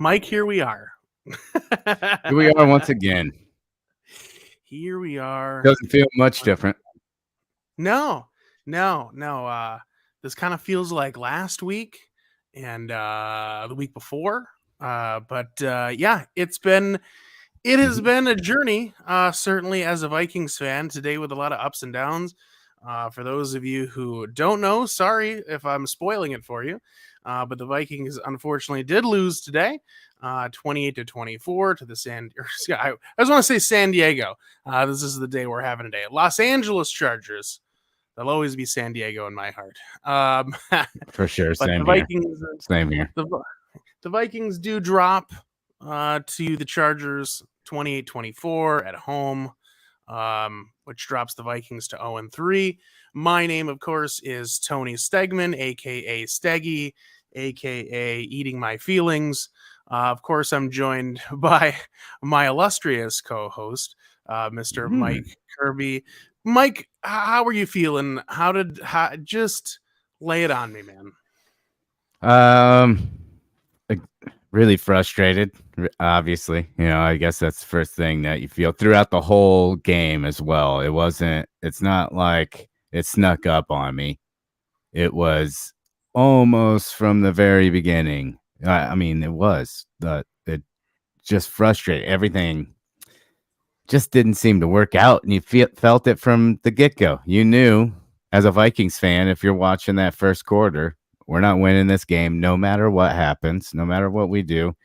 Mike, here we are. Here we are once again. Here we are. Doesn't feel much different. No. This kind of feels like last week and the week before. Yeah, it has been a journey, certainly as a Vikings fan today with a lot of ups and downs. For those of you who don't know, sorry if I'm spoiling it for you. But the Vikings unfortunately did lose today, 28-24 to the I just want to say San Diego. This is the day we're having today. Los Angeles Chargers. They'll always be San Diego in my heart. For sure. But Same the here. Vikings, Same here. the Vikings do drop to the Chargers 28-24 at home, which drops the Vikings to 0-3. My name, of course, is Tony Stegman, a.k.a. Steggie, a.k.a. Eating My Feelings. Of course, I'm joined by my illustrious co-host, Mr. Mike Kirby. Mike, how are you feeling? Just lay it on me, man. Really frustrated. Obviously, I guess that's the first thing that you feel throughout the whole game as well. It's not like it snuck up on me. It was almost from the very beginning. It just frustrated. Everything just didn't seem to work out, and you felt it from the get-go. You knew as a Vikings fan, if you're watching that first quarter, we're not winning this game no matter what happens, no matter what we do.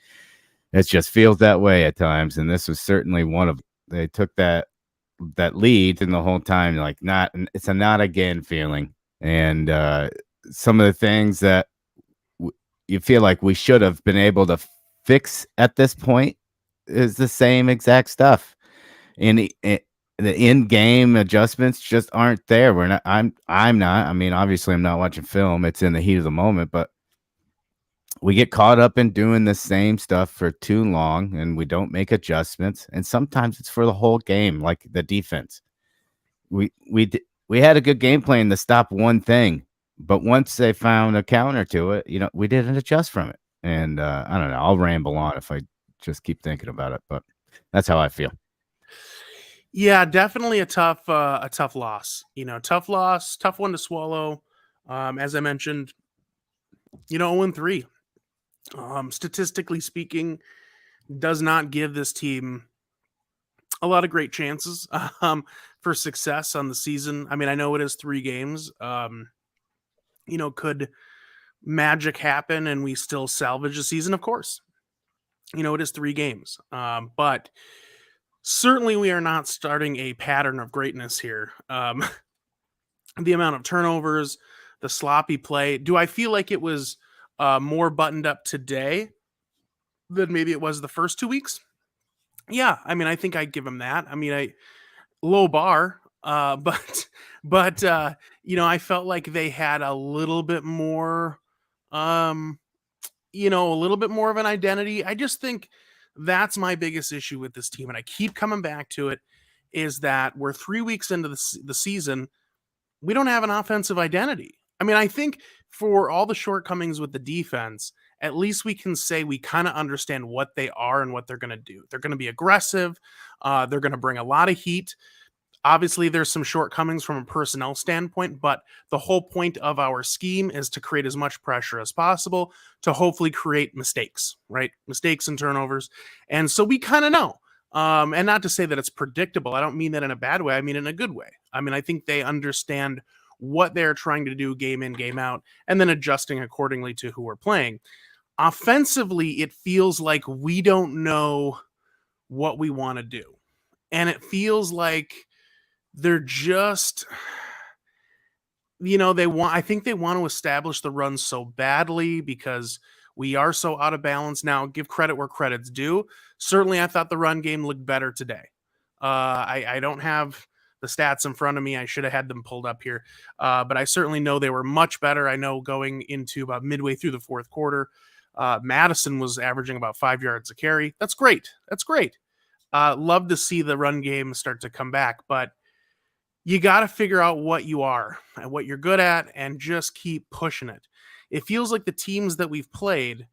It just feels that way at times, and this was certainly one of they took that lead, and the whole time it's a not again feeling. And some of the things that you feel like we should have been able to fix at this point is the same exact stuff. And the in-game adjustments just aren't there. I'm not. I mean, obviously, I'm not watching film. It's in the heat of the moment, but we get caught up in doing the same stuff for too long, and we don't make adjustments. And sometimes it's for the whole game, like the defense. We had a good game plan to stop one thing, but once they found a counter to it, we didn't adjust from it. And I don't know. I'll ramble on if I just keep thinking about it, but that's how I feel. Yeah, definitely a tough loss. Tough loss, tough one to swallow. As I mentioned, 0-3. Statistically speaking, does not give this team a lot of great chances for success on the season. I mean, I know it is 3 games. Could magic happen and we still salvage the season? Of course. It is 3 games. But certainly we are not starting a pattern of greatness here. The amount of turnovers, the sloppy play. Do I feel like it was more buttoned up today than maybe it was the first 2 weeks? Yeah, I mean, I think I'd give him that. I mean, low bar, but I felt like they had a little bit more, a little bit more of an identity. I just think that's my biggest issue with this team, and I keep coming back to it, is that we're 3 weeks into the season. We don't have an offensive identity. I mean, I think for all the shortcomings with the defense, at least we can say we kind of understand what they are and what they're going to do. They're going to be aggressive. They're going to bring a lot of heat. Obviously, there's some shortcomings from a personnel standpoint, but the whole point of our scheme is to create as much pressure as possible to hopefully create mistakes, right? Mistakes and turnovers. And so we kind of know. And not to say that it's predictable. I don't mean that in a bad way. I mean in a good way. I mean, I think they understand what they're trying to do game in, game out, and then adjusting accordingly to who we're playing. Offensively, it feels like we don't know what we want to do. And it feels like they're just, I think they want to establish the run so badly because we are so out of balance. Now, give credit where credit's due. Certainly, I thought the run game looked better today. I don't have the stats in front of me. I should have had them pulled up here. But I certainly know they were much better. I know going into about midway through the fourth quarter, Madison was averaging about 5 yards a carry. That's great. Love to see the run game start to come back. But you got to figure out what you are and what you're good at and just keep pushing it. It feels like the teams that we've played,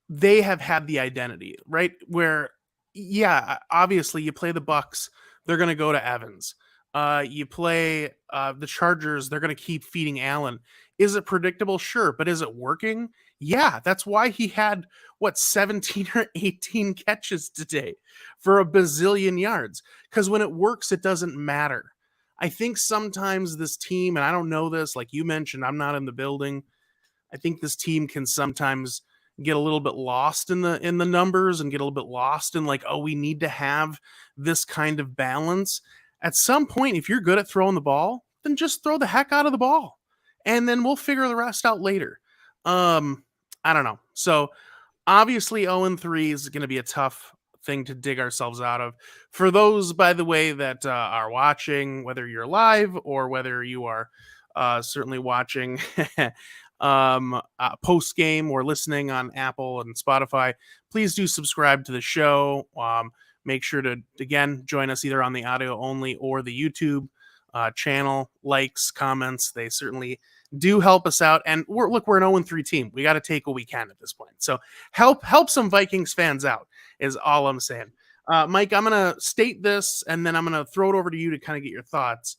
they have had the identity, right? Where, yeah, obviously you play the Bucks, they're going to go to Evans. You play the Chargers, they're going to keep feeding Allen. Is it predictable? Sure, but is it working? Yeah, that's why he had what 17 or 18 catches today for a bazillion yards. Because when it works, it doesn't matter. I think sometimes this team, and I don't know this, like you mentioned, I'm not in the building. I think this team can sometimes get a little bit lost in the numbers and get a little bit lost in like, oh, we need to have this kind of balance. At some point, if you're good at throwing the ball, then just throw the heck out of the ball. And then we'll figure the rest out later. I don't know. So obviously 0-3 is going to be a tough thing to dig ourselves out of. For those, by the way, that are watching, whether you're live or whether you are certainly watching post game or listening on Apple and Spotify, please do subscribe to the show. Make sure to, again, join us either on the audio only or the YouTube channel. Likes, comments, they certainly do help us out. And we're an 0-3 team. We got to take what we can at this point. So help some Vikings fans out is all I'm saying. Mike, I'm going to state this and then I'm going to throw it over to you to kind of get your thoughts.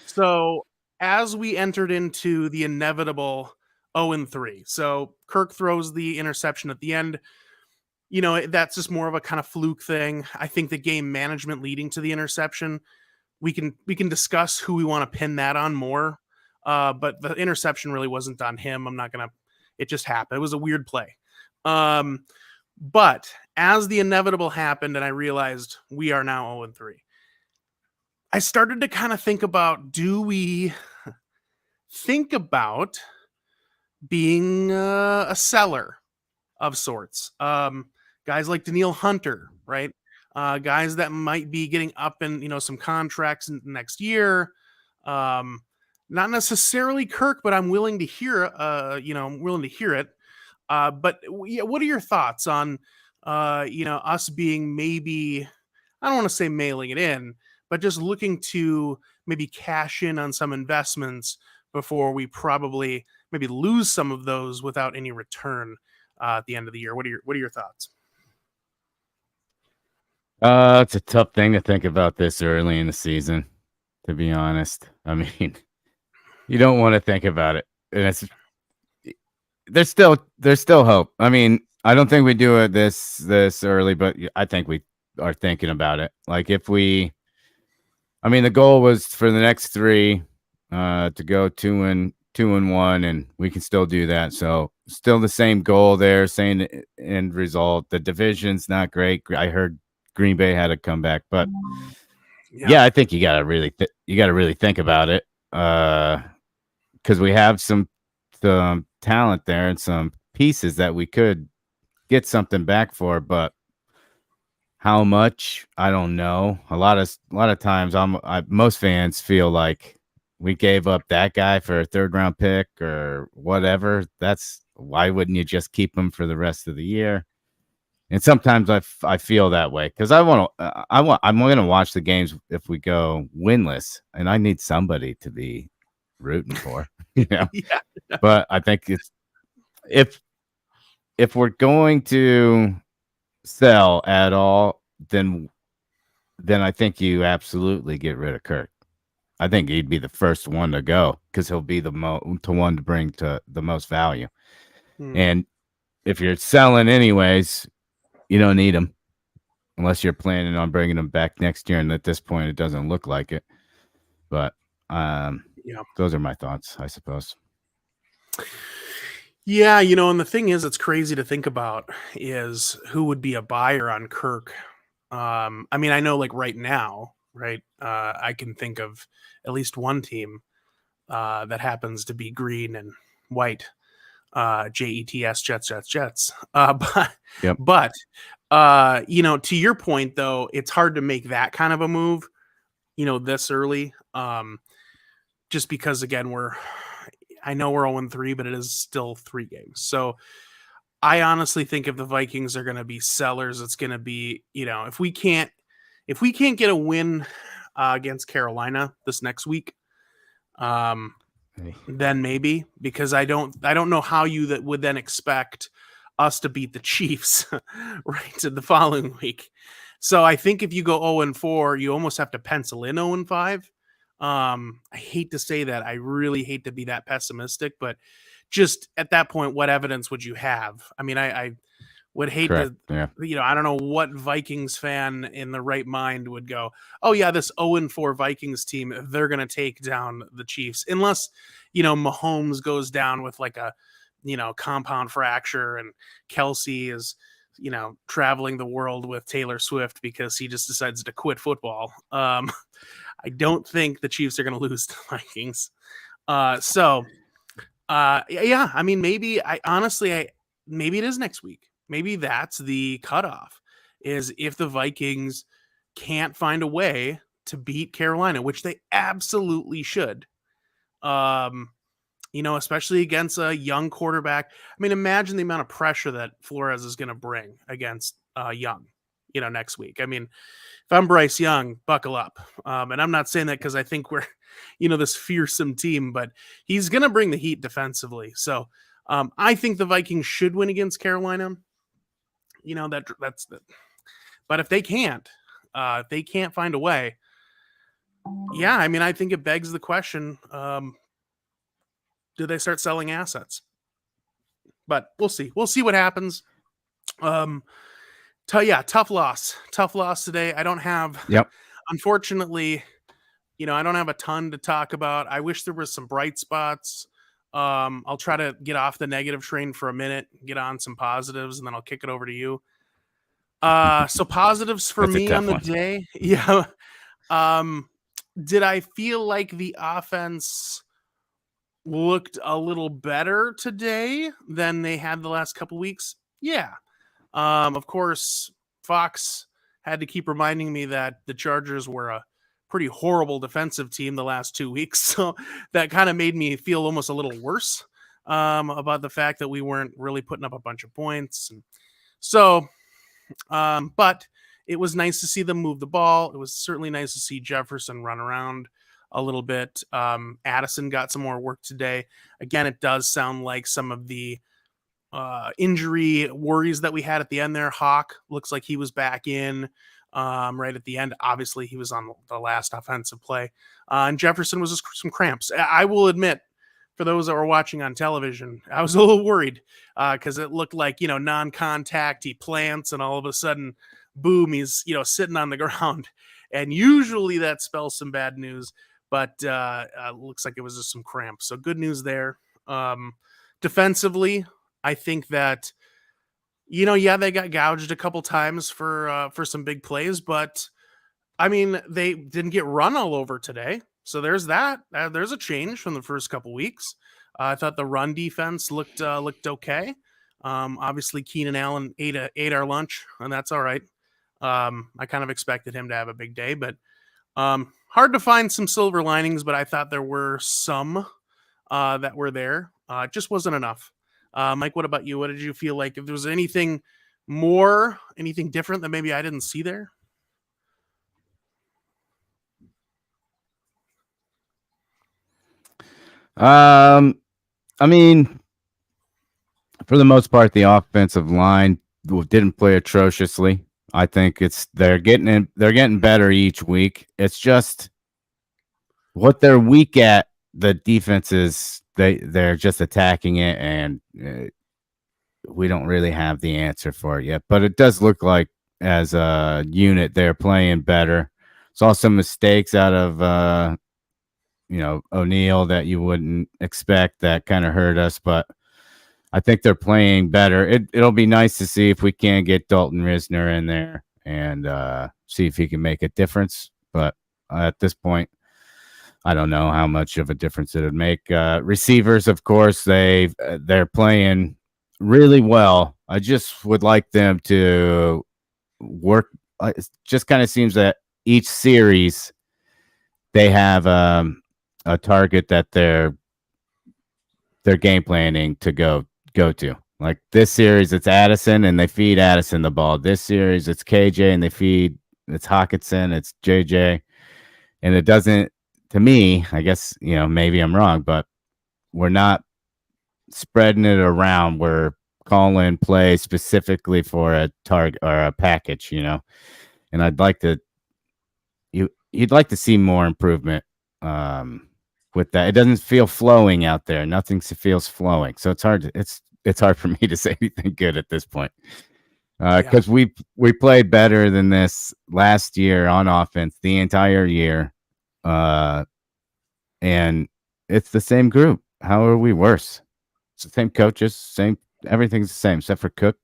So as we entered into the inevitable 0-3, so Kirk throws the interception at the end. You know, that's just more of a kind of fluke thing. I think the game management leading to the interception, we can discuss who we want to pin that on more. But the interception really wasn't on him. I'm not gonna. It just happened. It was a weird play. But as the inevitable happened, and I realized we are now 0-3, I started to kind of think about: do we think about being a seller of sorts? Guys like Daniil Hunter, right? Guys that might be getting up in some contracts next year. Not necessarily Kirk, but I'm willing to hear. I'm willing to hear it. But yeah, what are your thoughts on us being maybe? I don't want to say mailing it in, but just looking to maybe cash in on some investments before we probably maybe lose some of those without any return at the end of the year. What are your thoughts? It's a tough thing to think about this early in the season, to be honest. I mean, you don't want to think about it. And there's still hope. I mean, I don't think we do it this early, but I think we are thinking about it. Like the goal was for the next three to go 2-1, and we can still do that. So still the same goal there, same end result. The division's not great. I heard Green Bay had a comeback, but yeah, I think you got to really think about it because we have some talent there and some pieces that we could get something back for, but how much I don't know. A lot of times, most fans feel like we gave up that guy for a third round pick or whatever. That's why wouldn't you just keep him for the rest of the year? And sometimes I feel that way because I'm going to watch the games if we go winless, and I need somebody to be rooting for, Yeah. But I think it's if we're going to sell at all, then I think you absolutely get rid of Kirk. I think he'd be the first one to go because he'll be the one to bring to the most value. And if you're selling anyways, you don't need him unless you're planning on bringing him back next year. And at this point, it doesn't look like it. But those are my thoughts, I suppose. Yeah, and the thing is, it's crazy to think about is who would be a buyer on Kirk. I mean, I know like right now, right? I can think of at least one team that happens to be green and white. Jets, Jets. But to your point though, it's hard to make that kind of a move, this early. Just because again, I know we're 0-3, but it is still 3 games. So I honestly think if the Vikings are going to be sellers, it's going to be, if we can't get a win against Carolina this next week, then maybe, because I don't know how you that would then expect us to beat the Chiefs right to the following week. So I think if you go 0-4, you almost have to pencil in 0-5. I hate to say that. I really hate to be that pessimistic, but just at that point, what evidence would you have? I mean, I would hate Correct. to, Yeah. I don't know what Vikings fan in the right mind would go, oh, yeah, this 0-4 Vikings team, they're going to take down the Chiefs. Unless, Mahomes goes down with like a, compound fracture and Kelsey is, traveling the world with Taylor Swift because he just decides to quit football. I don't think the Chiefs are going to lose to the Vikings. Yeah, I mean, maybe maybe it is next week. Maybe that's the cutoff is if the Vikings can't find a way to beat Carolina, which they absolutely should. Especially against a young quarterback. I mean, imagine the amount of pressure that Flores is going to bring against Young, next week. I mean, if I'm Bryce Young, buckle up. And I'm not saying that because I think we're, this fearsome team, but he's going to bring the heat defensively. So I think the Vikings should win against Carolina. That's the. But if they can't find a way, yeah, I mean, I think it begs the question: do they start selling assets? But we'll see. We'll see what happens. Tough loss today. I don't have. Yep. Unfortunately, I don't have a ton to talk about. I wish there was some bright spots. I'll try to get off the negative train for a minute, get on some positives, and then I'll kick it over to you. So positives for me on the day. Yeah. Did I feel like the offense looked a little better today than they had the last couple weeks? Yeah. Of course, Fox had to keep reminding me that the Chargers were a pretty horrible defensive team the last 2 weeks. So that kind of made me feel almost a little worse about the fact that we weren't really putting up a bunch of points. And so, but it was nice to see them move the ball. It was certainly nice to see Jefferson run around a little bit. Addison got some more work today. Again, it does sound like some of the injury worries that we had at the end there. Hawk looks like he was back in right at the end. Obviously, he was on the last offensive play. And Jefferson was just some cramps. I will admit, for those that were watching on television, I was a little worried because it looked like, non-contact. He plants and all of a sudden, boom, he's, sitting on the ground. And usually that spells some bad news, but looks like it was just some cramps. So good news there. Defensively, I think that, they got gouged a couple times for some big plays, but I mean, they didn't get run all over today. So there's that. There's a change from the first couple weeks. I thought the run defense looked okay. Obviously, Keenan Allen ate our lunch, and that's all right. I kind of expected him to have a big day, but hard to find some silver linings. But I thought there were some that were there. It just wasn't enough. Mike, what about you? What did you feel like? If there was anything different that maybe I didn't see there? I mean, for the most part, the offensive line didn't play atrociously. I think they're getting better each week. It's just what they're weak at. The defenses they're just attacking it, and we don't really have the answer for it yet. But it does look like as a unit they're playing better. Saw some mistakes out of O'Neal that you wouldn't expect that kind of hurt us, but I think they're playing better. It'll be nice to see if we can get Dalton Risner in there and see if he can make a difference. But at this point, I don't know how much of a difference it would make. Receivers, of course, they're playing really well. I just would like them to work. It just kind of seems that each series they have a target that they're game planning to go to. Like this series, it's Addison, and they feed Addison the ball. This series, it's KJ, and it's Hawkinson, it's JJ, and it doesn't. To me, I guess maybe I'm wrong, but we're not spreading it around where call in play specifically for a target or a package, and I'd like to you'd like to see more improvement with that. It doesn't feel flowing out there. Nothing feels flowing. So it's hard for me to say anything good at this point. Yeah. Because we played better than this last year on offense the entire year. And it's the same group. How are we worse? It's the same coaches, same everything's the same except for Cook.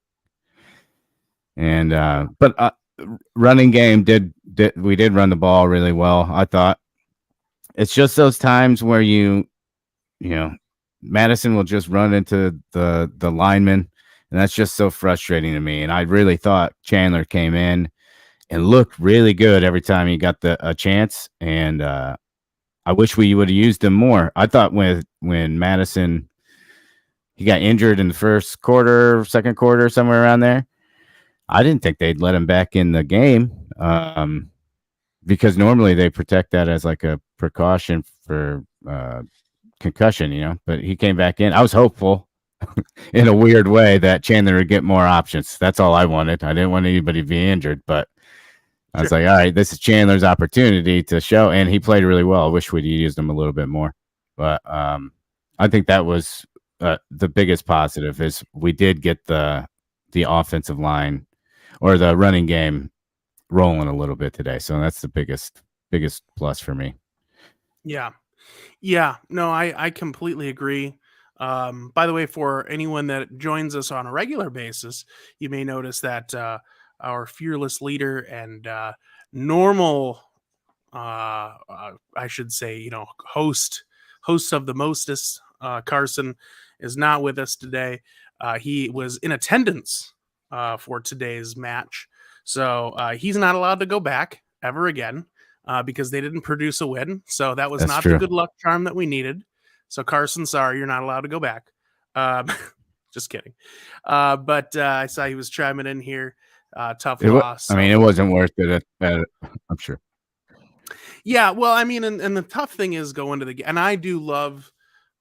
And but running game did we did run the ball really well, I thought. It's just those times where you know Madison will just run into the lineman, and that's just so frustrating to me. And I really thought Chandler came in and looked really good every time he got a chance. And I wish we would have used him more. I thought when Madison he got injured in the first quarter, second quarter, somewhere around there. I didn't think they'd let him back in the game because normally they protect that as like a precaution for concussion. But he came back in. I was hopeful in a weird way that Chandler would get more options. That's all I wanted. I didn't want anybody to be injured, but I was like, all right, this is Chandler's opportunity to show, and he played really well. I wish we'd used him a little bit more, but I think that was the biggest positive is we did get the offensive line or the running game rolling a little bit today. So that's the biggest plus for me. Yeah. Yeah. No, I completely agree. By the way, for anyone that joins us on a regular basis, you may notice that our fearless leader and normal, I should say, host of the mostest, Carson, is not with us today. He was in attendance for today's match, so he's not allowed to go back ever again because they didn't produce a win. So that was That's not the true. good luck charm that we needed. So Carson, sorry, you're not allowed to go back. Um, just kidding. But I saw he was chiming in here. Tough loss. I mean, So it wasn't worth it. I'm sure. yeah, well, I mean, and the tough thing is going to the and I do love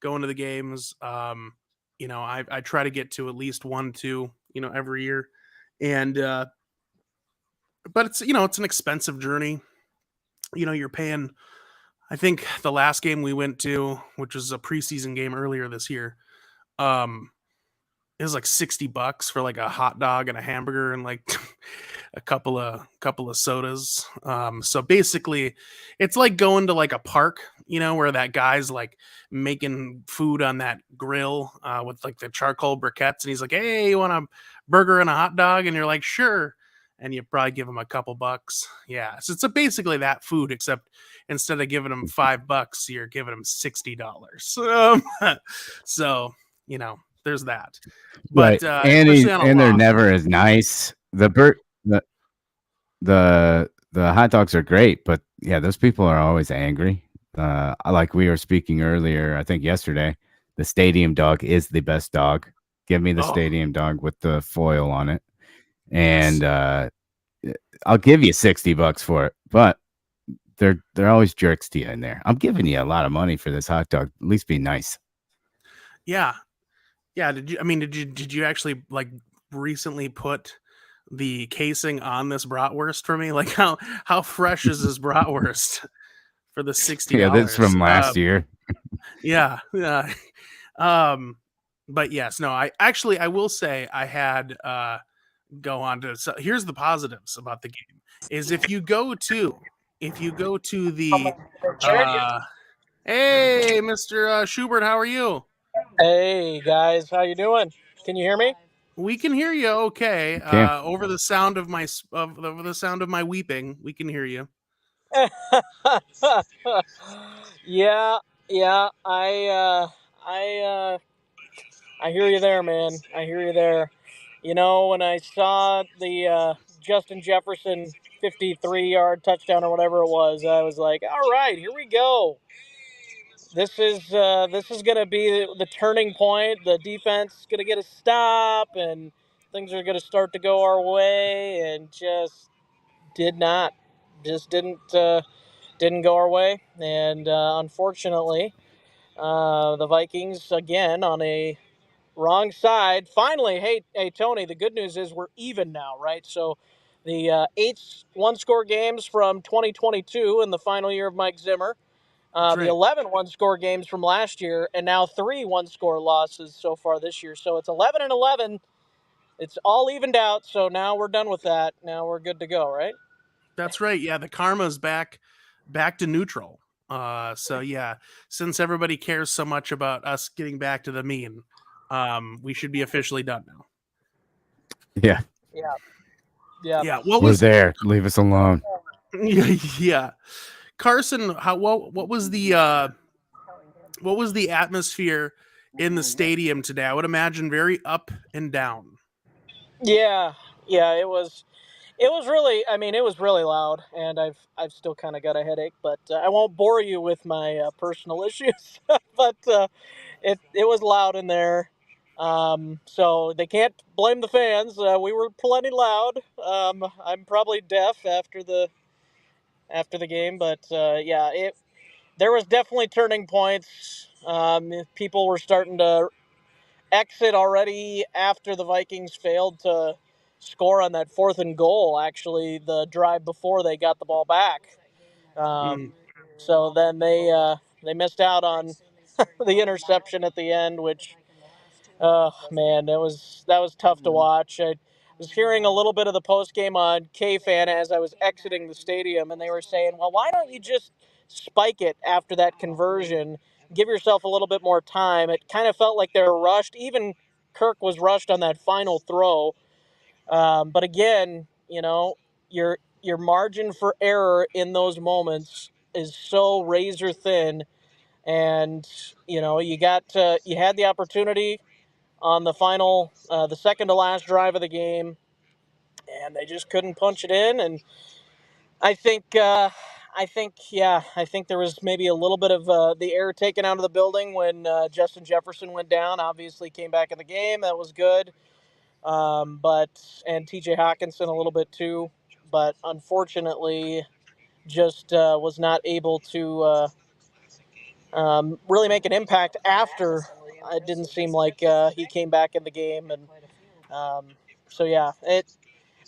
going to the games. I try to get to at least 1, 2, every year, and but it's an expensive journey. You're paying. I think the last game we went to, which was a preseason game earlier this year, um, it was like $60 for like a hot dog and a hamburger and like a couple of sodas. So basically, it's like going to like a park, where that guy's like making food on that grill with like the charcoal briquettes, and he's like, "Hey, you want a burger and a hot dog?" And you're like, "Sure." And you probably give him a couple bucks. Yeah, so it's basically that food, except instead of giving him $5, you're giving him $60. So there's that. Right. But especially on a And they're loss. never as nice. The hot dogs are great, but yeah, those people are always angry. Like we were speaking earlier, I think yesterday, the stadium dog is the best dog. Give me the Oh, stadium dog with the foil on it. yes. And I'll give you $60 for it, but they're always jerks to you in there. I'm giving you a lot of money for this hot dog. At least be nice. Yeah. Yeah, did you actually like recently put the casing on this bratwurst for me? Like how fresh is this bratwurst for the Yeah, that's $60? from last year. Yeah, yeah. Um but yes, no, I will say I had go on to so here's the positives about the game is if you go to the uh hey Mr. Schubert, how are you? Hey guys, how you doing? Can you hear me? We can hear you okay. Okay. Over the sound of over the sound of my weeping, we can hear you. Yeah, yeah. I hear you there, man. I hear you there. You know, when I saw the Justin Jefferson 53-yard touchdown or whatever it was, I was like, all right, here we go. This is gonna be the turning point. The defense is gonna get a stop, and things are gonna start to go our way, and just did not, just didn't go our way, and unfortunately, the Vikings again on a wrong side. Finally, hey, Tony, the good news is we're even now, right? So the 8 one-score games from 2022 in the final year of Mike Zimmer, That's the right. 11 one-score games from last year, and now 3 one-score losses so far this year. So it's 11-11. It's all evened out, so now we're done with that. Now we're good to go, right? That's right. Yeah, the karma's back to neutral. So yeah, since everybody cares so much about us getting back to the mean, we should be officially done now. Yeah, Yeah. Yeah. Yeah. What we're was there. Leave us alone. yeah. Carson, what was the atmosphere in the stadium today? I would imagine very up and down. Yeah. Yeah, it was really, I mean, it was really loud, and I've still kind of got a headache, but I won't bore you with my personal issues. But it was loud in there, so they can't blame the fans. We were plenty loud. I'm probably deaf after the game, but yeah, it there was definitely turning points. People were starting to exit already after the Vikings failed to score on that 4th and goal. Actually, the drive before they got the ball back. Mm. So then they missed out on the interception at the end, which man, that was tough to watch. I was hearing a little bit of the post game on KFan as I was exiting the stadium, and they were saying, "Well, why don't you just spike it after that conversion? Give yourself a little bit more time." It kind of felt like they were rushed. Even Kirk was rushed on that final throw. But again, your margin for error in those moments is so razor thin, and you had the opportunity on the second to last drive of the game, and they just couldn't punch it in. And I think, I think there was maybe a little bit of the air taken out of the building when Justin Jefferson went down. Obviously, came back in the game. That was good. But and T.J. Hawkinson a little bit too, but unfortunately, just was not able to really make an impact after. It didn't seem like he came back in the game, and um, so yeah,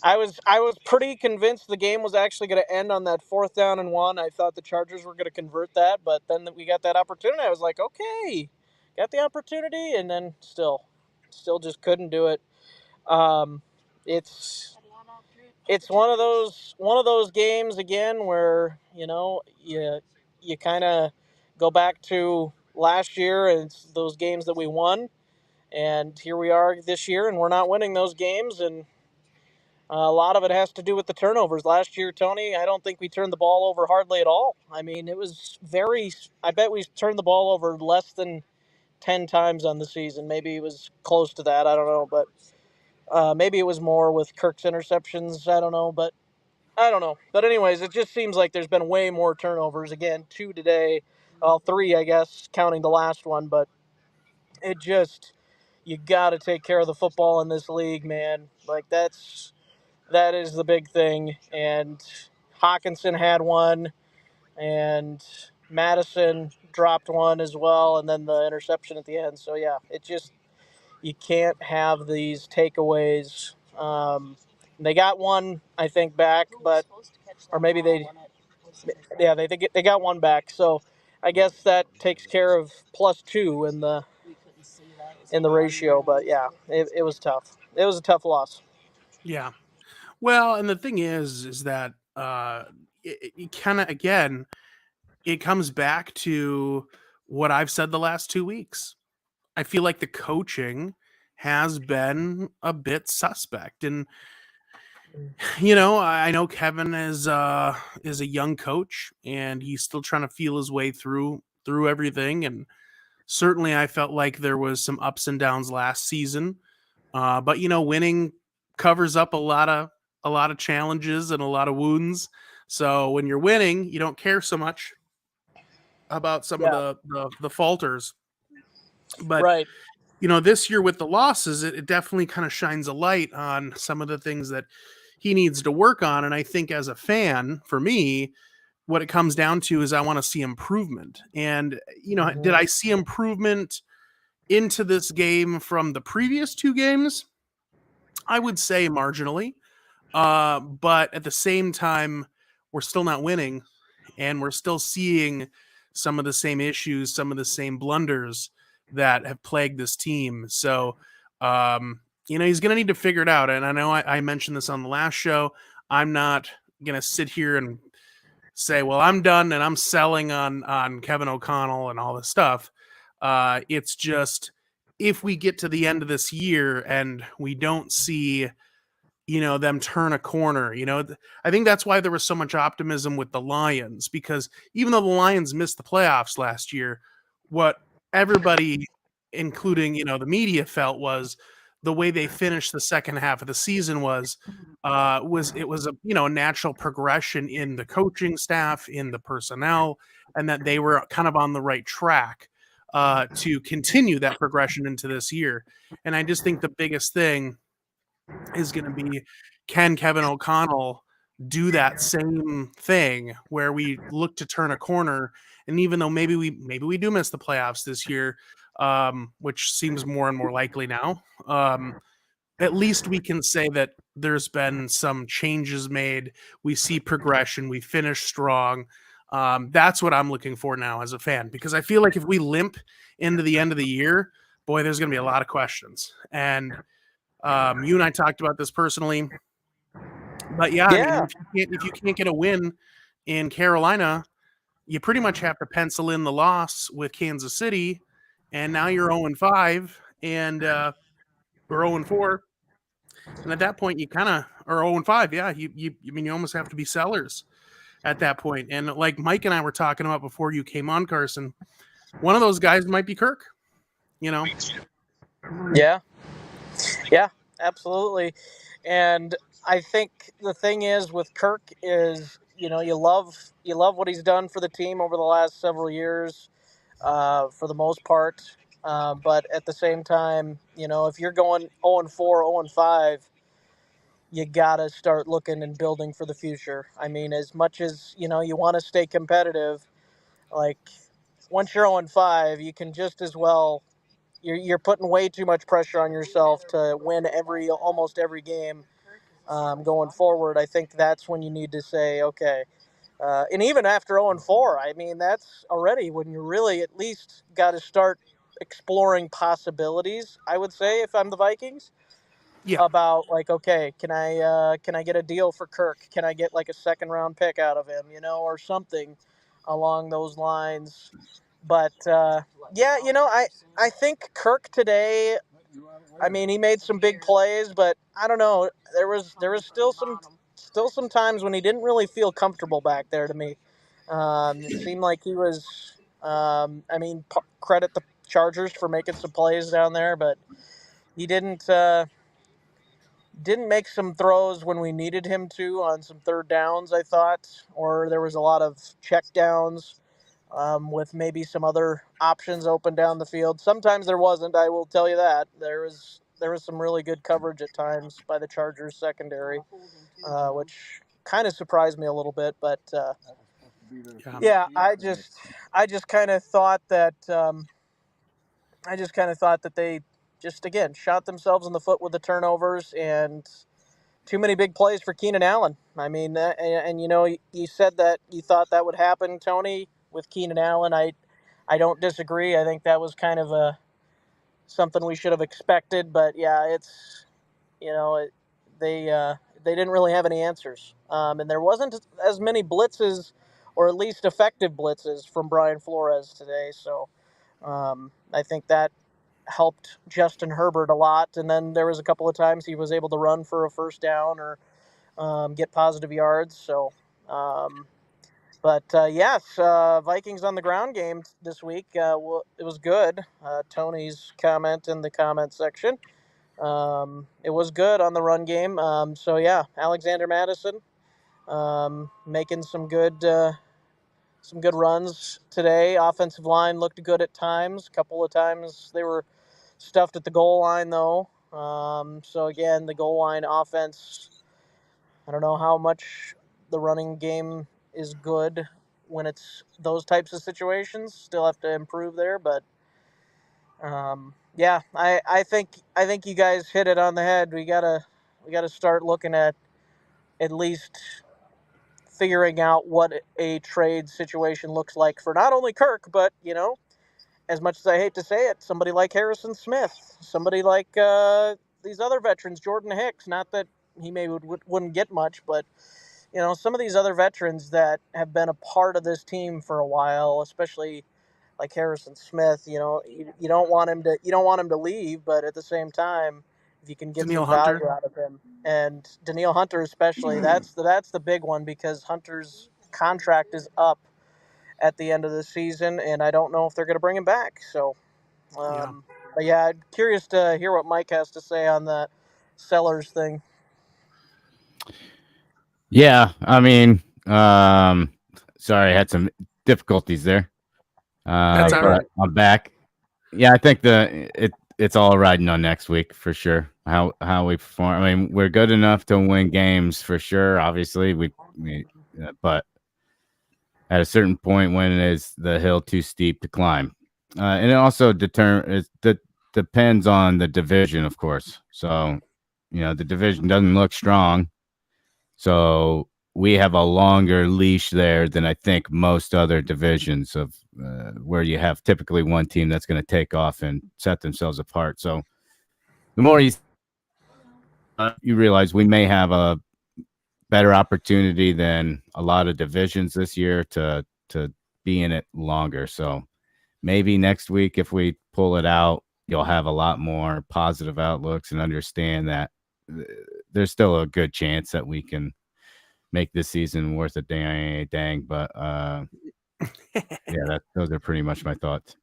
I was pretty convinced the game was actually going to end on that 4th down and 1. I thought the Chargers were going to convert that, but then we got that opportunity. I was like, okay, got the opportunity, and then still just couldn't do it. Um, it's one of those games again where you kind of go back to last year and it's those games that we won, and here we are this year and we're not winning those games, and a lot of it has to do with the turnovers. Last year, Tony, I don't think we turned the ball over hardly at all. I mean, it was I bet we turned the ball over less than 10 times on the season. Maybe it was close to that. I don't know, but maybe it was more with Kirk's interceptions. I don't know, but I don't know. But anyways, it just seems like there's been way more turnovers. Again, 2 today, well, 3, I guess, counting the last one. But it just, you got to take care of the football in this league, man. Like that is the big thing. And Hawkinson had one, and Madison dropped one as well, and then the interception at the end. So yeah, it just, you can't have these takeaways. They got one, I think, back, but or maybe they got one back. So I guess that takes care of +2 in the ratio. But yeah, it was tough. It was a tough loss. Yeah. Well, and the thing is that it kind of, again, it comes back to what I've said the last 2 weeks. I feel like the coaching has been a bit suspect, and I know Kevin is a young coach, and he's still trying to feel his way through everything. And certainly, I felt like there was some ups and downs last season, but winning covers up a lot of challenges and a lot of wounds. So when you're winning, you don't care so much about some of Yeah. the falters. But Right. this year with the losses, it definitely kind of shines a light on some of the things that he needs to work on. And I think as a fan, for me, what it comes down to is I want to see improvement. And did Mhm. I see improvement into this game from the previous two games? I would say marginally. But at the same time, we're still not winning, and we're still seeing some of the same issues, some of the same blunders that have plagued this team. So, he's going to need to figure it out. And I know I mentioned this on the last show. I'm not going to sit here and say, well, I'm done and I'm selling on Kevin O'Connell and all this stuff. It's just if we get to the end of this year and we don't see them turn a corner. I think that's why there was so much optimism with the Lions, because even though the Lions missed the playoffs last year, what everybody, including the media, felt was the way they finished the second half of the season was a natural progression in the coaching staff, in the personnel, and that they were kind of on the right track to continue that progression into this year. And I just think the biggest thing is going to be, can Kevin O'Connell do that same thing where we look to turn a corner, and even though maybe we do miss the playoffs this year, which seems more and more likely now, at least we can say that there's been some changes made. We see progression. We finish strong. That's what I'm looking for now as a fan, because I feel like if we limp into the end of the year, boy, there's going to be a lot of questions. And you and I talked about this personally, but yeah, I mean, if you can't get a win in Carolina, you pretty much have to pencil in the loss with Kansas City, and now you're 0-5 and or 0-4, and at that point you kind of are 0-5. Yeah, you almost have to be sellers at that point. And like Mike and I were talking about before you came on, Carson, one of those guys might be Kirk. Yeah, absolutely. And I think the thing is with Kirk is, you love what he's done for the team over the last several years, for the most part. But at the same time, if you're going 0-4, 0-5, you gotta start looking and building for the future. I mean, as much as you want to stay competitive, like once you're 0-5, you can just as well. You're putting way too much pressure on yourself to win almost every game going forward. I think that's when you need to say, okay. And even after 0-4, I mean, that's already when you really at least got to start exploring possibilities. I would say, if I'm the Vikings, Yeah, about like, okay, can I get a deal for Kirk? Can I get like a second round pick out of him, or something along those lines? But yeah, I think Kirk today. I mean, he made some big plays, but I don't know. There was still some times when he didn't really feel comfortable back there to me. It seemed like he was. I mean, credit the Chargers for making some plays down there, but he didn't make some throws when we needed him to on some third downs, I thought, or there was a lot of check downs with maybe some other options open down the field. Sometimes there wasn't. I will tell you that there was some really good coverage at times by the Chargers secondary, which kind of surprised me a little bit. But yeah, yeah, I just kind of thought that they just again shot themselves in the foot with the turnovers and too many big plays for Keenan Allen. I mean, and you said that you thought that would happen, Tony, with Keenan Allen. I don't disagree. I think that was kind of something we should have expected. But yeah, it's you know it, they didn't really have any answers, and there wasn't as many blitzes, or at least effective blitzes from Brian Flores today. So I think that helped Justin Herbert a lot. And then there was a couple of times he was able to run for a first down or get positive yards. So, but yes, Vikings on the ground game this week. It was good. Tony's comment in the comment section. It was good on the run game. So yeah, Alexander Madison making some good runs today. Offensive line looked good at times. A couple of times they were stuffed at the goal line though. So again, the goal line offense. I don't know how much the running game is good when it's those types of situations. Still have to improve there, but Yeah, I think you guys hit it on the head. We gotta start looking at least figuring out what a trade situation looks like for not only Kirk, but as much as I hate to say it, somebody like Harrison Smith, somebody like these other veterans, Jordan Hicks. Not that he wouldn't get much, but some of these other veterans that have been a part of this team for a while, especially like Harrison Smith. You don't want him to leave, but at the same time, if you can get Daniil some value Hunter. out of him, and Daniil Hunter especially, that's the big one because Hunter's contract is up at the end of the season, and I don't know if they're going to bring him back. So, Yeah. but yeah, I'm curious to hear what Mike has to say on that Sellers thing. Yeah, I mean, sorry, I had some difficulties there, That's all but right. I'm back. Yeah, I think it's all riding on next week for sure. How we perform. I mean, we're good enough to win games for sure. Obviously, but at a certain point, when is the hill too steep to climb? And it also depends on the division, of course. So, the division doesn't look strong. So we have a longer leash there than I think most other divisions of where you have typically one team that's going to take off and set themselves apart. So the more you realize we may have a better opportunity than a lot of divisions this year to be in it longer. So maybe next week, if we pull it out, you'll have a lot more positive outlooks and understand that there's still a good chance that we can make this season worth a dang. But yeah, those are pretty much my thoughts.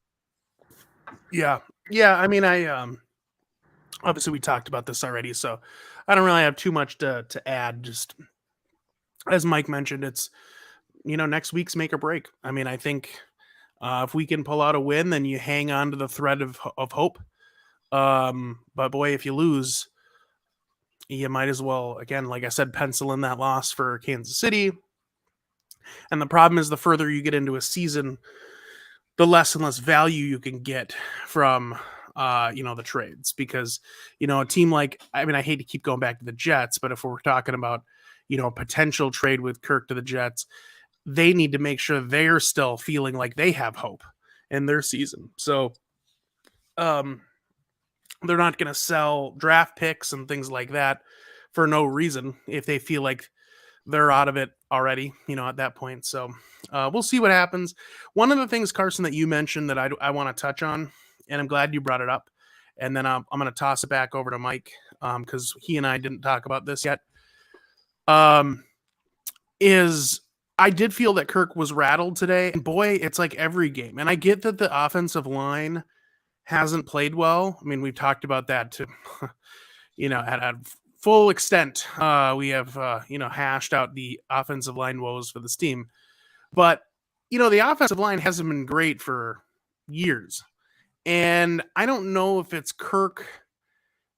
Yeah. I mean, I obviously we talked about this already, so I don't really have too much to add. Just as Mike mentioned, it's next week's make or break. I mean, I think if we can pull out a win, then you hang on to the thread of hope. But boy, if you lose, you might as well, again, like I said, pencil in that loss for Kansas City. And the problem is, the further you get into a season, the less and less value you can get from the trades, because a team like, I mean, I hate to keep going back to the Jets, but if we're talking about a potential trade with Kirk to the Jets, they need to make sure they're still feeling like they have hope in their season. So they're not going to sell draft picks and things like that for no reason if they feel like they're out of it already, at that point. So we'll see what happens. One of the things, Carson, that you mentioned that I want to touch on, and I'm glad you brought it up, and then I'm going to toss it back over to Mike because he and I didn't talk about this yet, is I did feel that Kirk was rattled today. And boy, it's like every game. And I get that the offensive line hasn't played well. I mean, we've talked about that too, at full extent. We have, hashed out the offensive line woes for this team. But, the offensive line hasn't been great for years. And I don't know if it's Kirk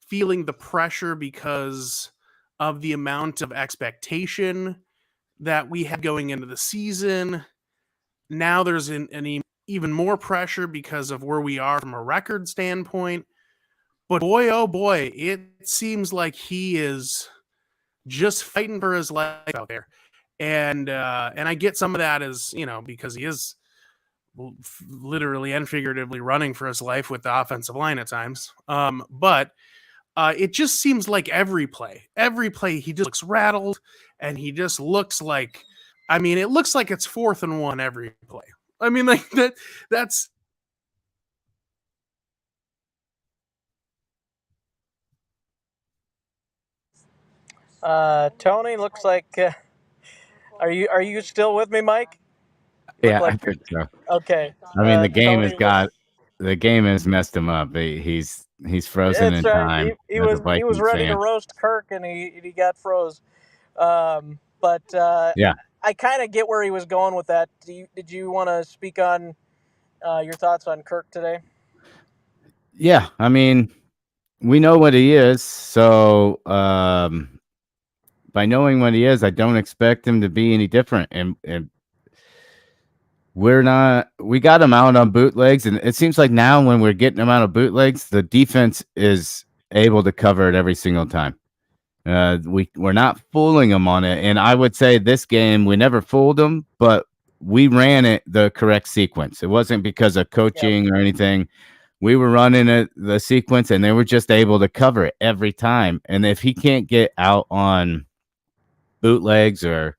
feeling the pressure because of the amount of expectation that we had going into the season. Now there's even more pressure because of where we are from a record standpoint. But boy, oh boy, it seems like he is just fighting for his life out there. And I get some of that as, because he is literally and figuratively running for his life with the offensive line at times. But it just seems like every play, he just looks rattled, and he just looks like, I mean, it looks like it's 4th and 1 every play. I mean, like that's. Tony, looks like. Are you still with me, Mike? Yeah, Like I think so. okay. I mean, Tony was. the game has messed him up. He's frozen It's in right. time He as a was Vikings ready to fan. roast Kirk, and he got froze. But Yeah, I kind of get where he was going with that. Did you want to speak on your thoughts on Kirk today? yeah. I mean, we know what he is, so by knowing what he is, I don't expect him to be any different. And we got them out on bootlegs, and it seems like now when we're getting them out of bootlegs, the defense is able to cover it every single time. We're not fooling them on it, and I would say this game we never fooled them, but we ran it the correct sequence. It wasn't because of coaching or anything. We were running it the sequence, and they were just able to cover it every time. And if he can't get out on bootlegs or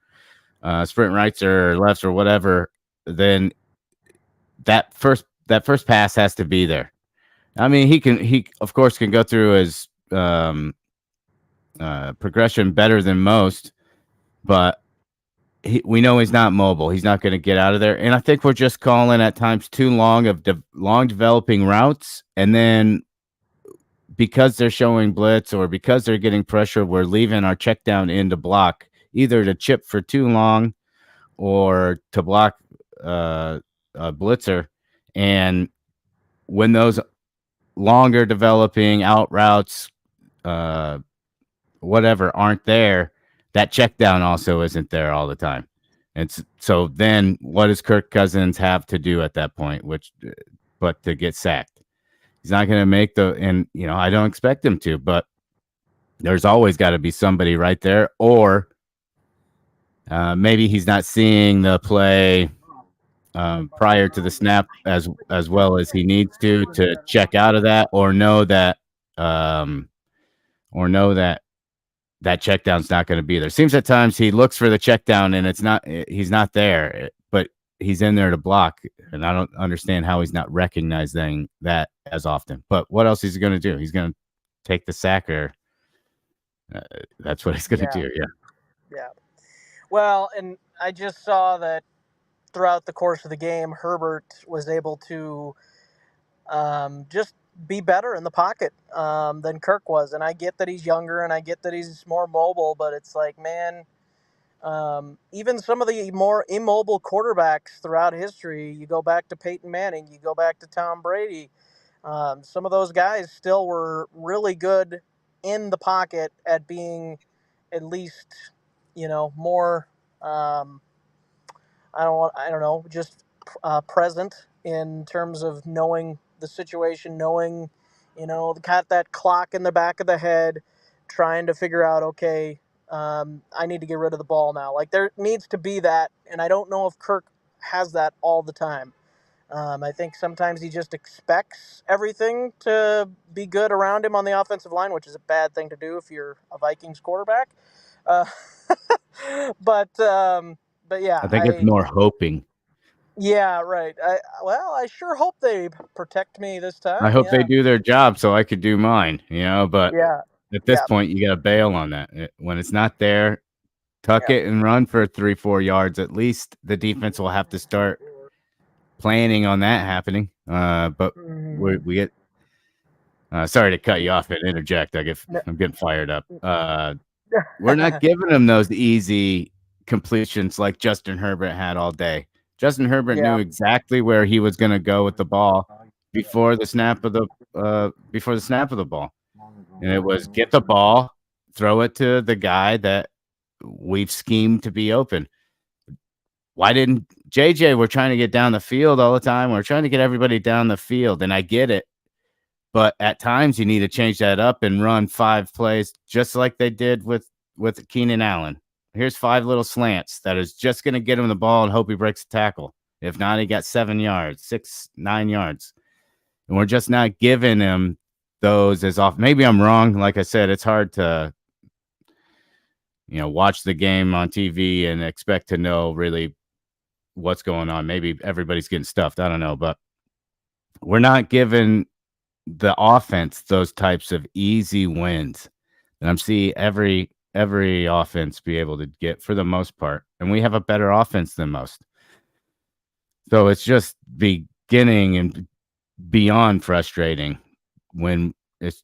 sprint rights or lefts or whatever, then that first pass has to be there. I mean, he of course can go through his progression better than most, but we know he's not mobile. He's not going to get out of there. And I think we're just calling at times too long of long developing routes. And then because they're showing blitz or because they're getting pressure, we're leaving our check down in to block, either to chip for too long or to block a blitzer. And when those longer developing out routes, whatever, aren't there, that check down also isn't there all the time. And so then what does Kirk Cousins have to do at that point, but to get sacked? He's not going to make and I don't expect him to, but there's always got to be somebody right there, or maybe he's not seeing the play prior to the snap as well as he needs to check out of that, or know that that check down's not going to be there. Seems at times he looks for the check down and he's not there, but he's in there to block. And I don't understand how he's not recognizing that as often. But what else is he going to do? He's going to take the sack, or that's what he's going to do. Yeah. Yeah. Well, and I just saw that throughout the course of the game, Herbert was able to just be better in the pocket than Kirk was. And I get that he's younger and I get that he's more mobile, but it's like, man, even some of the more immobile quarterbacks throughout history, you go back to Peyton Manning, you go back to Tom Brady, some of those guys still were really good in the pocket at being at least, more, I don't know, just present in terms of knowing the situation, knowing, got that clock in the back of the head, trying to figure out, okay, I need to get rid of the ball now. Like there needs to be that, and I don't know if Kirk has that all the time. I think sometimes he just expects everything to be good around him on the offensive line, which is a bad thing to do if you're a Vikings quarterback. Uh, but yeah, I think it's more hoping. Yeah, right. I sure hope they protect me this time. I hope they do their job so I could do mine, but yeah. at this point you got to bail on that. When it's not there, tuck it and run for 3-4 yards. At least the defense will have to start planning on that happening. But we get sorry to cut you off and interject. I'm getting fired up. We're not giving them those easy completions like Justin Herbert had all day. Justin Herbert knew exactly where he was going to go with the ball before the snap of the ball, and it was get the ball, throw it to the guy that we've schemed to be open. Why didn't JJ? We're trying to get down the field all the time. We're trying to get everybody down the field, and I get it. But at times you need to change that up and run 5 plays just like they did with Keenan Allen. Here's 5 little slants that is just going to get him the ball and hope he breaks the tackle. If not, he got 7 yards, 6, 9 yards. And we're just not giving him those as often. Maybe I'm wrong. Like I said, it's hard to watch the game on TV and expect to know really what's going on. Maybe everybody's getting stuffed. I don't know. But we're not giving the offense those types of easy wins. And I'm seeing every offense be able to get for the most part. And we have a better offense than most. So it's just beginning and beyond frustrating when it's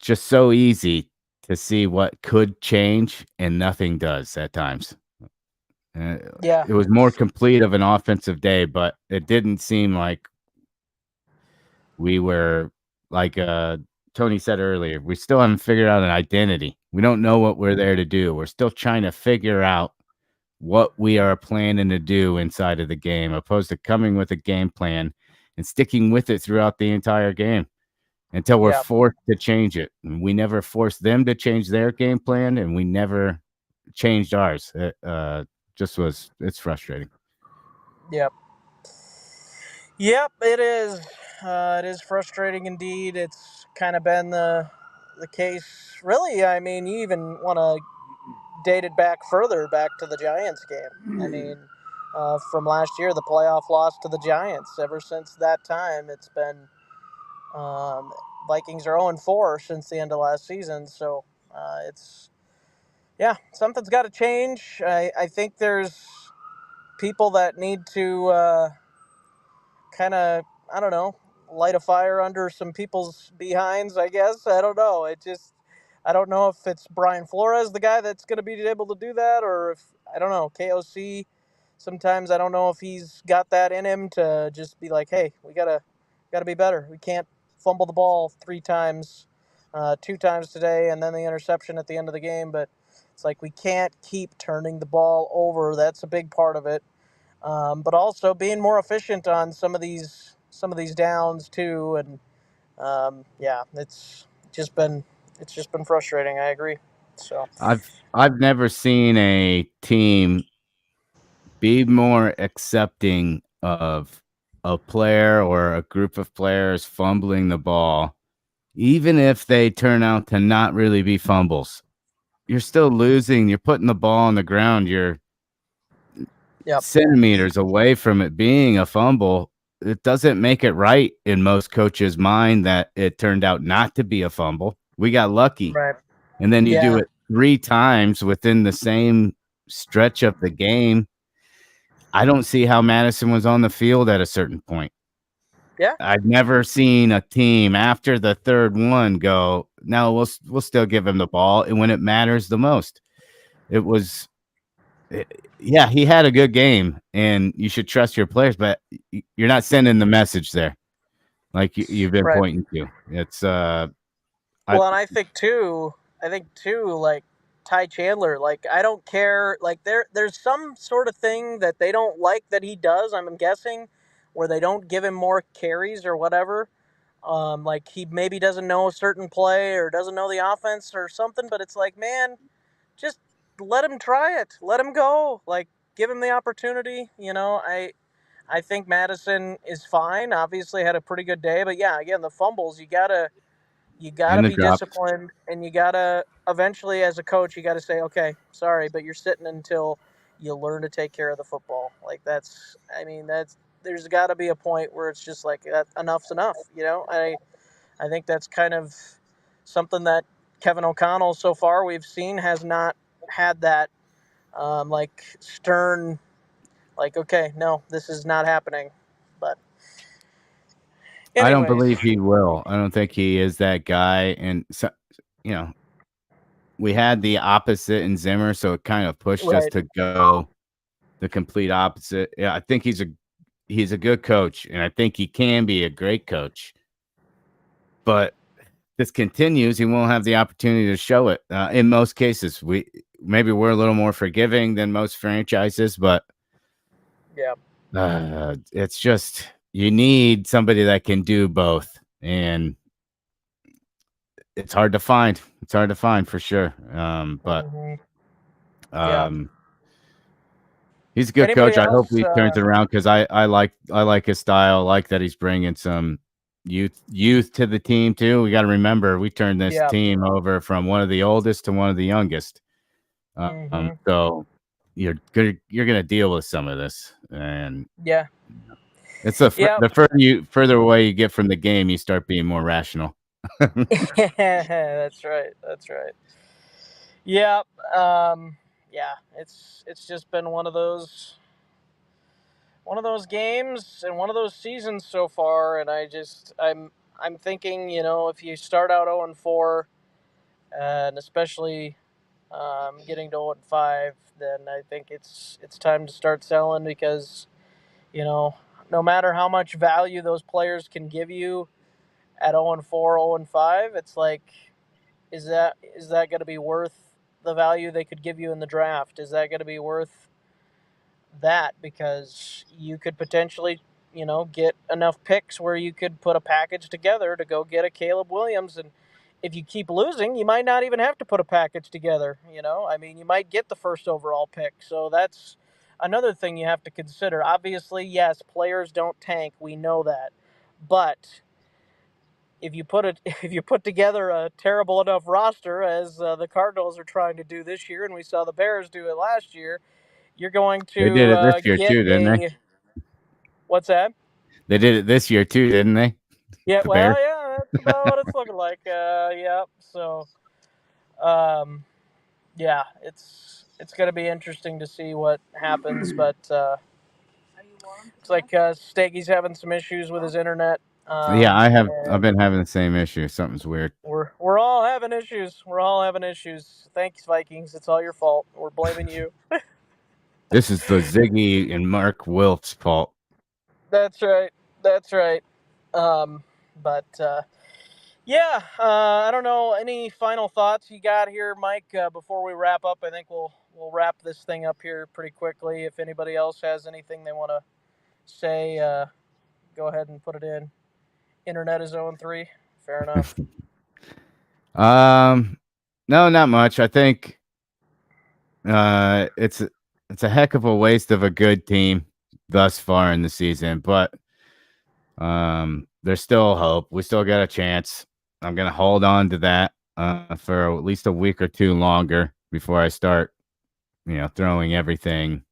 just so easy to see what could change and nothing does at times. It was more complete of an offensive day, but it didn't seem like we were like Tony said earlier, we still haven't figured out an identity. We don't know what we're there to do. We're still trying to figure out what we are planning to do inside of the game, opposed to coming with a game plan and sticking with it throughout the entire game until we're Yeah. forced to change it. And we never forced them to change their game plan, and we never changed ours. It's frustrating. Yep. Yep, it is. It is frustrating indeed. It's kind of been the case. Really, I mean, you even want to date it back further, back to the Giants game. I mean, from last year, the playoff loss to the Giants. Ever since that time, it's been Vikings are 0-4 since the end of last season. So it's yeah, something's got to change. I think there's people that need to. Kind of, I don't know, light a fire under some people's behinds, I guess. I don't know. I don't know if it's Brian Flores, the guy that's going to be able to do that, or if, I don't know, KOC. Sometimes I don't know if he's got that in him to just be like, hey, we gotta be better. We can't fumble the ball 3 times, 2 times today, and then the interception at the end of the game. But it's like we can't keep turning the ball over. That's a big part of it, but also being more efficient on some of these downs too. And yeah, it's just been frustrating. I agree. So I've never seen a team be more accepting of a player or a group of players fumbling the ball, even if they turn out to not really be fumbles. You're still losing. You're putting the ball on the ground. You're yep, centimeters away from it being a fumble. It doesn't make it right in most coaches' mind that it turned out not to be a fumble. We got lucky. right, And then you do yeah, it 3 times within the same stretch of the game. I don't see how Madison was on the field at a certain point. yeah, I've never seen a team after the third one go, no, we'll still give him the ball, and when it matters the most. It was yeah, he had a good game, and you should trust your players, but you're not sending the message there like you've been right. pointing to. It's I Well, and I think too, like Ty Chandler, like I don't care, like there's some sort of thing that they don't like that he does. I'm guessing, where they don't give him more carries or whatever. Like he maybe doesn't know a certain play or doesn't know the offense or something. But it's like, man, just let him try it, let him go, like give him the opportunity. I think Madison is fine. Obviously had a pretty good day, but yeah, again the fumbles, you gotta and the be drops. disciplined, and you gotta eventually, as a coach, you gotta say, okay, sorry, but you're sitting until you learn to take care of the football. Like I mean, there's got to be a point where it's just like that, enough's enough. I think that's kind of something that Kevin O'Connell so far we've seen has not had that like stern, like, okay, no, this is not happening. But I don't anyways, believe he will. I don't think he is that guy, and so, you know, we had the opposite in Zimmer, so it kind of pushed us right, to go the complete opposite. Yeah, I think he's a good coach, and I think he can be a great coach. But this continues, he won't have the opportunity to show it. In most cases, we're a little more forgiving than most franchises, but yeah, it's just you need somebody that can do both, and it's hard to find. It's hard to find for sure. But hmm yeah. um, he's a good Anybody coach. I hope else? he turns it around because I like his style. I like that he's bringing some youth to the team too. We got to remember we turned this Yeah. team over from one of the oldest to one of the youngest. hmm So you're gonna deal with some of this, and Yeah. it's Yep. the further away you get from the game, you start being more rational. That's right. That's right. Yep. Yeah. It's just been one of those games and one of those seasons so far, and I'm thinking, if you start out 0-4, and especially getting to 0-5, then I think it's time to start selling, because you know no matter how much value those players can give you at 0-4, 0-5, it's like, is that going to be worth the value they could give you in the draft? Is that going to be worth that, because you could potentially, get enough picks where you could put a package together to go get a Caleb Williams. And if you keep losing, you might not even have to put a package together. I mean, you might get the first overall pick. So that's another thing you have to consider. Obviously, yes, players don't tank. We know that. But if you put together a terrible enough roster as the Cardinals are trying to do this year, and we saw the Bears do it last year, you're going They did it this to year get too, didn't they? a what's that? They did it this year too, didn't they? Yeah, The well, Bears. yeah, that's about what it's looking like. Yeah, so um, yeah, it's going to be interesting to see what happens, but it's like Steggie's having some issues with his internet. Yeah, I've And been having the same issue. Something's weird. we're all having issues. We're all having issues. Thanks, Vikings. It's all your fault. We're blaming you. This is the Ziggy and Mark Wilf's fault. That's right. That's right. Um, but yeah, I don't know. Any final thoughts you got here, Mike? Before we wrap up, I think we'll wrap this thing up here pretty quickly. If anybody else has anything they want to say, go ahead and put it in. Internet is 0-3. Fair enough. No, not much. I think it's a heck of a waste of a good team thus far in the season, but there's still hope. We still got a chance. I'm gonna hold on to that for at least a week or two longer before I start, throwing everything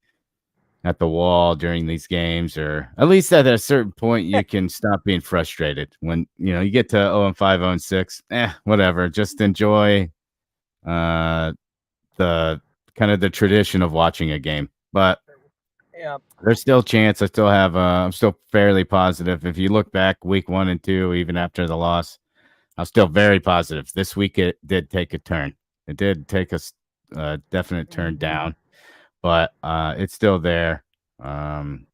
at the wall during these games, or at least at a certain point you can stop being frustrated when you get to 0-5, 0-6. Whatever. Just enjoy the kind of the tradition of watching a game. But Yeah. there's still a chance. I still have I'm still fairly positive. If you look back week 1 and 2, even after the loss, I'm still very positive. This week it did take a turn. It did take a definite turn down, but it's still there. And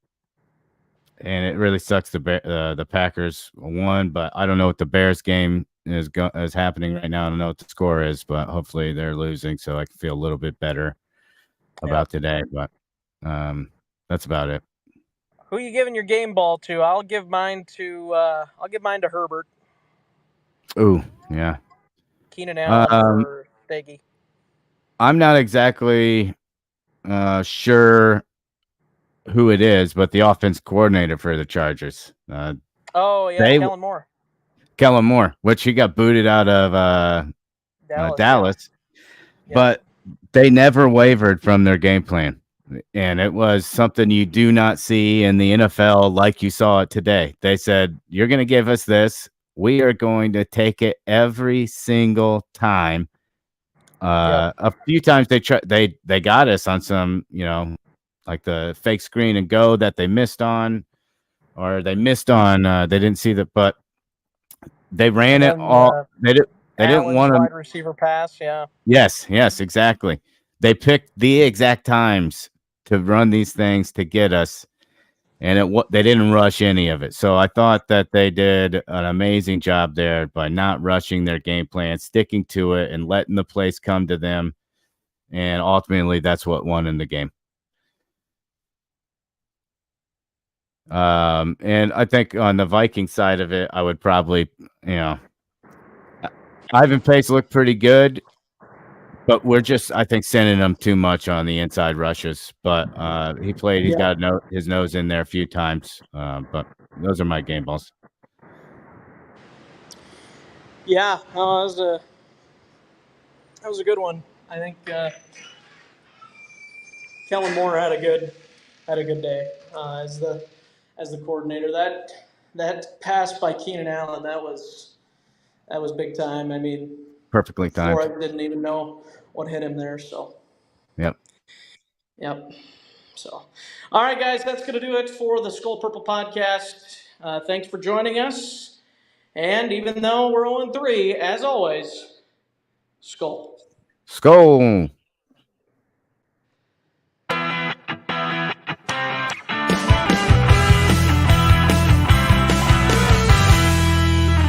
it really sucks the Packers won, but I don't know what the Bears game is happening right now. I don't know what the score is, but hopefully they're losing, so I can feel a little bit better about today. But that's about it. Who are you giving your game ball to? I'll give mine to Herbert. Ooh, yeah. Keenan Allen or Steggie. I'm not exactly sure who it is, but the offense coordinator for the Chargers. Oh yeah, Kellen Moore. Kellen Moore, which he got booted out of Dallas. Yeah. But they never wavered from their game plan. And it was something you do not see in the NFL like you saw it today. They said, you're going to give us this. We are going to take it every single time. A few times they got us on some, like the fake screen and go that they missed on, or they missed on. They didn't see that, but they ran it all. They didn't want to wide receiver pass. Yeah. Yes, exactly. They picked the exact times to run these things to get us, and they didn't rush any of it. So I thought that they did an amazing job there by not rushing their game plan, sticking to it, and letting the plays come to them. And ultimately, that's what won in the game. And I think on the Viking side of it, I would probably, Ivan Pace looked pretty good. But we're just, I think, sending him too much on the inside rushes. But he's got his nose in there a few times. But those are my game balls. Yeah, that was a good one. I think Kellen Moore had a good day as the coordinator. That pass by Keenan Allen, that was big time. I mean, Perfectly timed. Flores didn't even know what hit him there. So. Yep. So, all right, guys, that's going to do it for the Skol Purple podcast. Thanks for joining us. And even though we're 0-3, as always, Skol. Skol.